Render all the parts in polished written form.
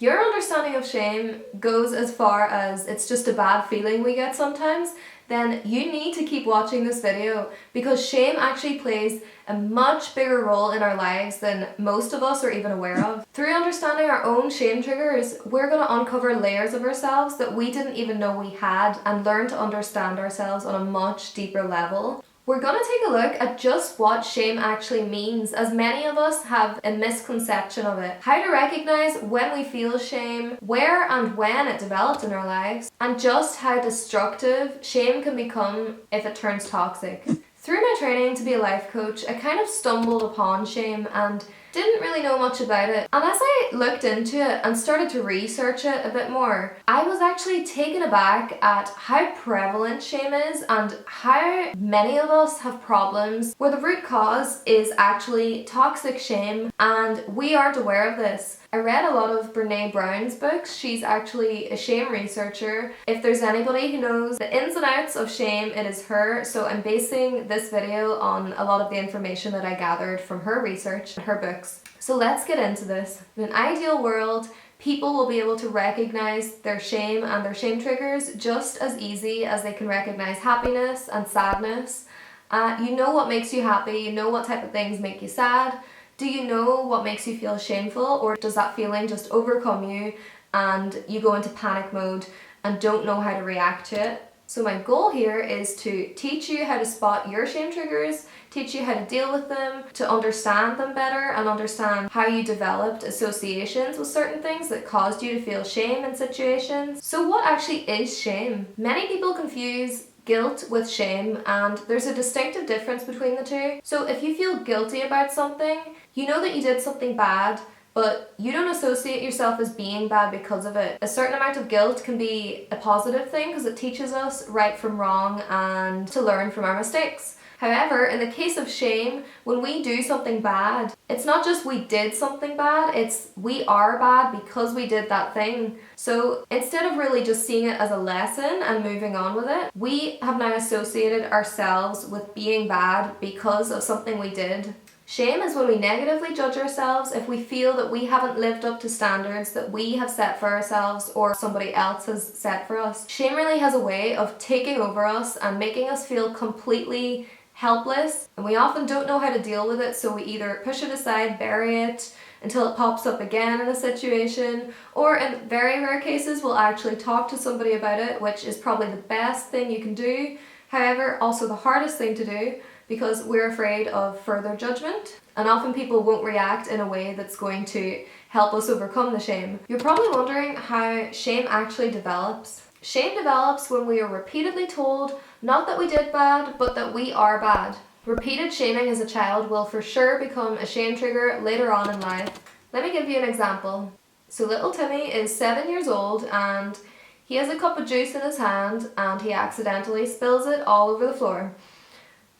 your understanding of shame goes as far as it's just a bad feeling we get sometimes, then you need to keep watching this video, because shame actually plays a much bigger role in our lives than most of us are even aware of. Through understanding our own shame triggers, we're going to uncover layers of ourselves that we didn't even know we had, and learn to understand ourselves on a much deeper level. We're going to take a look at just what shame actually means, as many of us have a misconception of it. How to recognize when we feel shame, where and when it developed in our lives, and just how destructive shame can become if it turns toxic. Through my training to be a life coach, I kind of stumbled upon shame and didn't really know much about it. And as I looked into it and started to research it a bit more, I was actually taken aback at how prevalent shame is and how many of us have problems where the root cause is actually toxic shame, and we aren't aware of this. I read a lot of Brené Brown's books. She's actually a shame researcher. If there's anybody who knows the ins and outs of shame, it is her. So I'm basing this video on a lot of the information that I gathered from her research and her books. So let's get into this. In an ideal world, people will be able to recognize their shame and their shame triggers just as easy as they can recognize happiness and sadness. You know what makes you happy, you know what type of things make you sad. Do you know what makes you feel shameful, or does that feeling just overcome you and you go into panic mode and don't know how to react to it? So my goal here is to teach you how to spot your shame triggers, teach you how to deal with them, to understand them better, and understand how you developed associations with certain things that caused you to feel shame in situations. So what actually is shame? Many people confuse guilt with shame, and there's a distinctive difference between the two. So if you feel guilty about something, you know that you did something bad, but you don't associate yourself as being bad because of it. A certain amount of guilt can be a positive thing because it teaches us right from wrong and to learn from our mistakes. However, in the case of shame, when we do something bad, it's not just we did something bad, it's we are bad because we did that thing. So instead of really just seeing it as a lesson and moving on with it, we have now associated ourselves with being bad because of something we did. Shame is when we negatively judge ourselves if we feel that we haven't lived up to standards that we have set for ourselves or somebody else has set for us. Shame really has a way of taking over us and making us feel completely helpless, and we often don't know how to deal with it, so we either push it aside, bury it until it pops up again in a situation, or in very rare cases we'll actually talk to somebody about it, which is probably the best thing you can do. However, also the hardest thing to do, because we're afraid of further judgment, and often people won't react in a way that's going to help us overcome the shame. You're probably wondering how shame actually develops. Shame develops when we are repeatedly told not that we did bad, but that we are bad. Repeated shaming as a child will for sure become a shame trigger later on in life. Let me give you an example. So little Timmy is 7 years old and he has a cup of juice in his hand and he accidentally spills it all over the floor.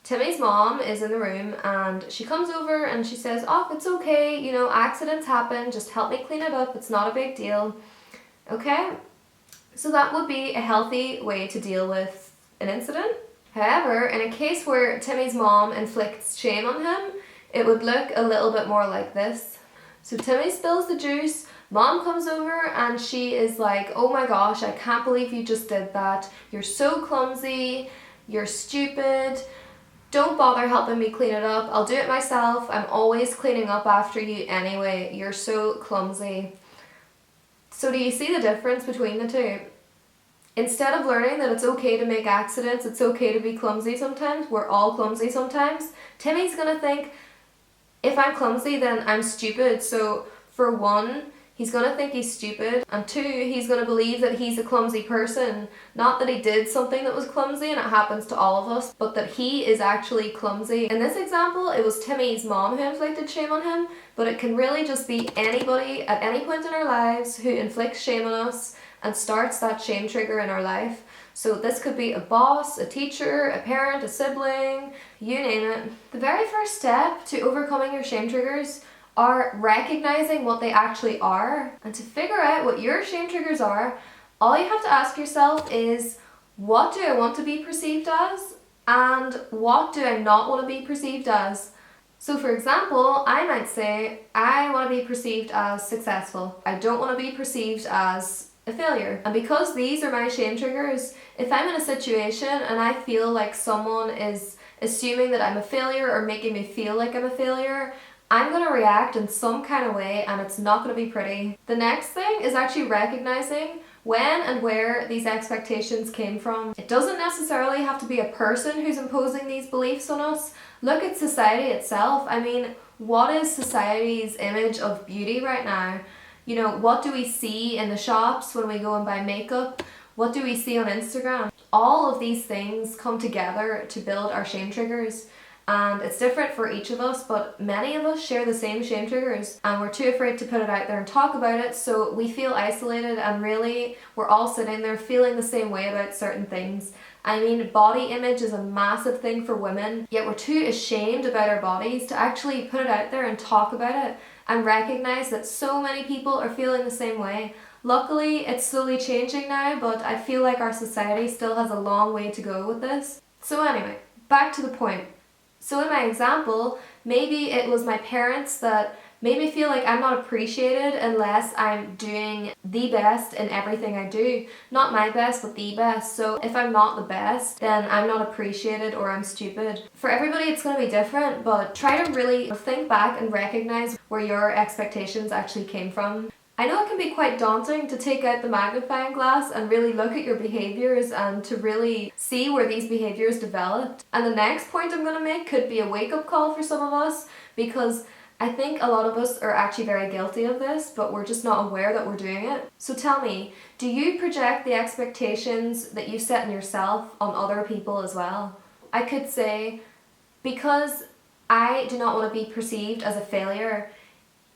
Timmy's mom is in the room and she comes over and she says, "Oh, it's okay, you know, accidents happen, just help me clean it up, it's not a big deal." Okay? So that would be a healthy way to deal with an incident. However, in a case where Timmy's mom inflicts shame on him, it would look a little bit more like this. So Timmy spills the juice, mom comes over and she is like, "Oh my gosh, I can't believe you just did that. You're so clumsy, you're stupid. Don't bother helping me clean it up. I'll do it myself. I'm always cleaning up after you anyway. You're so clumsy." So do you see the difference between the two? Instead of learning that it's okay to make accidents, it's okay to be clumsy sometimes, we're all clumsy sometimes, Timmy's gonna think, if I'm clumsy then I'm stupid. So for one, he's gonna think he's stupid, and two, he's gonna believe that he's a clumsy person. Not that he did something that was clumsy and it happens to all of us, but that he is actually clumsy. In this example, it was Timmy's mom who inflicted shame on him, but it can really just be anybody at any point in our lives who inflicts shame on us and starts that shame trigger in our life. So this could be a boss, a teacher, a parent, a sibling, you name it. The very first step to overcoming your shame triggers are recognizing what they actually are. And to figure out what your shame triggers are, all you have to ask yourself is, what do I want to be perceived as? And what do I not want to be perceived as? So for example, I might say, I want to be perceived as successful. I don't want to be perceived as a failure. And because these are my shame triggers, if I'm in a situation and I feel like someone is assuming that I'm a failure or making me feel like I'm a failure, I'm going to react in some kind of way and it's not going to be pretty. The next thing is actually recognizing when and where these expectations came from. It doesn't necessarily have to be a person who's imposing these beliefs on us. Look at society itself. I mean, what is society's image of beauty right now? You know, what do we see in the shops when we go and buy makeup? What do we see on Instagram? All of these things come together to build our shame triggers. And it's different for each of us, but many of us share the same shame triggers and we're too afraid to put it out there and talk about it, so we feel isolated and really we're all sitting there feeling the same way about certain things. I mean, body image is a massive thing for women, yet we're too ashamed about our bodies to actually put it out there and talk about it and recognize that so many people are feeling the same way. Luckily, it's slowly changing now, but I feel like our society still has a long way to go with this. So anyway, back to the point. So in my example, maybe it was my parents that made me feel like I'm not appreciated unless I'm doing the best in everything I do. Not my best, but the best. So if I'm not the best, then I'm not appreciated or I'm stupid. For everybody it's going to be different, but try to really think back and recognize where your expectations actually came from. I know it can be quite daunting to take out the magnifying glass and really look at your behaviours and to really see where these behaviours developed. And the next point I'm going to make could be a wake-up call for some of us, because I think a lot of us are actually very guilty of this, but we're just not aware that we're doing it. So tell me, do you project the expectations that you set in yourself on other people as well? I could say, because I do not want to be perceived as a failure,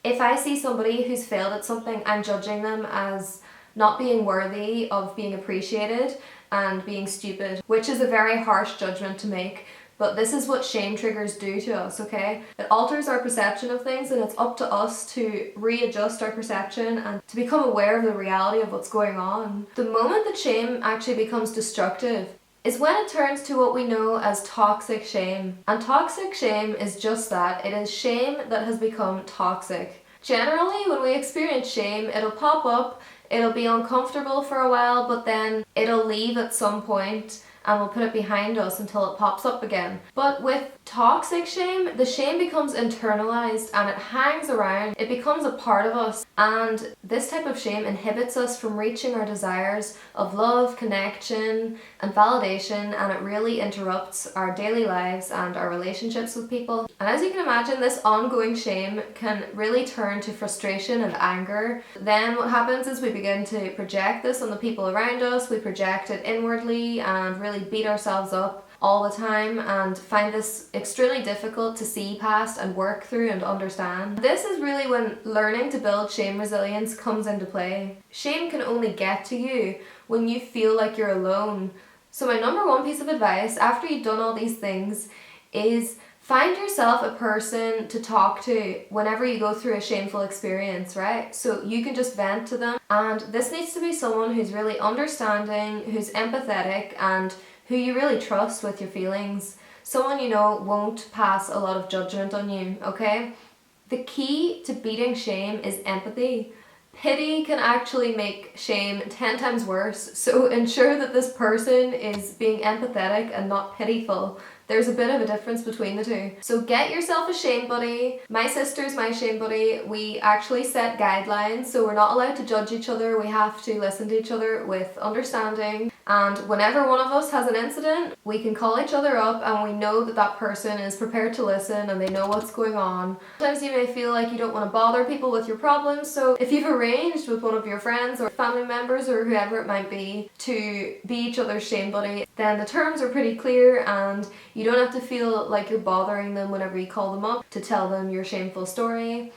if I see somebody who's failed at something, I'm judging them as not being worthy of being appreciated and being stupid, which is a very harsh judgment to make. But this is what shame triggers do to us, okay? It alters our perception of things, and it's up to us to readjust our perception and to become aware of the reality of what's going on. The moment that shame actually becomes destructive is when it turns to what we know as toxic shame. And toxic shame is just that. It is shame that has become toxic. Generally, when we experience shame, it'll pop up, it'll be uncomfortable for a while, but then it'll leave at some point and we'll put it behind us until it pops up again. But with toxic shame, the shame becomes internalized and it hangs around. It becomes a part of us, and this type of shame inhibits us from reaching our desires of love, connection, and validation, and it really interrupts our daily lives and our relationships with people. And as you can imagine, this ongoing shame can really turn to frustration and anger. Then what happens is we begin to project this on the people around us, we project it inwardly and really beat ourselves up all the time and find this extremely difficult to see past and work through and understand. This is really when learning to build shame resilience comes into play. Shame can only get to you when you feel like you're alone. So my number one piece of advice after you've done all these things is find yourself a person to talk to whenever you go through a shameful experience, right? So you can just vent to them, and this needs to be someone who's really understanding, who's empathetic, and who you really trust with your feelings. Someone you know won't pass a lot of judgment on you, okay? The key to beating shame is empathy. Pity can actually make shame 10 times worse, so ensure that this person is being empathetic and not pitiful. There's a bit of a difference between the two. So get yourself a shame buddy. My sister's my shame buddy. We actually set guidelines, so we're not allowed to judge each other. We have to listen to each other with understanding. And whenever one of us has an incident, we can call each other up and we know that that person is prepared to listen and they know what's going on. Sometimes you may feel like you don't want to bother people with your problems, so if you've arranged with one of your friends or family members or whoever it might be to be each other's shame buddy, then the terms are pretty clear and you don't have to feel like you're bothering them whenever you call them up to tell them your shameful story.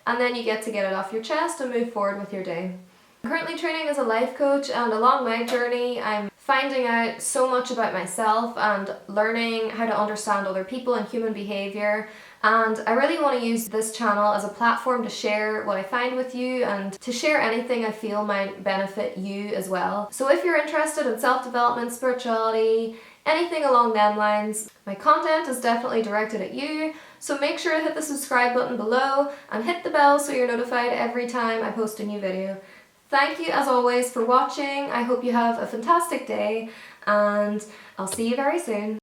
And then you get to get it off your chest and move forward with your day. I'm currently training as a life coach, and along my journey I'm finding out so much about myself and learning how to understand other people and human behaviour. And I really want to use this channel as a platform to share what I find with you and to share anything I feel might benefit you as well. So if you're interested in self-development, spirituality, anything along them lines. My content is definitely directed at you, so make sure to hit the subscribe button below and hit the bell so you're notified every time I post a new video. Thank you as always for watching. I hope you have a fantastic day, and I'll see you very soon.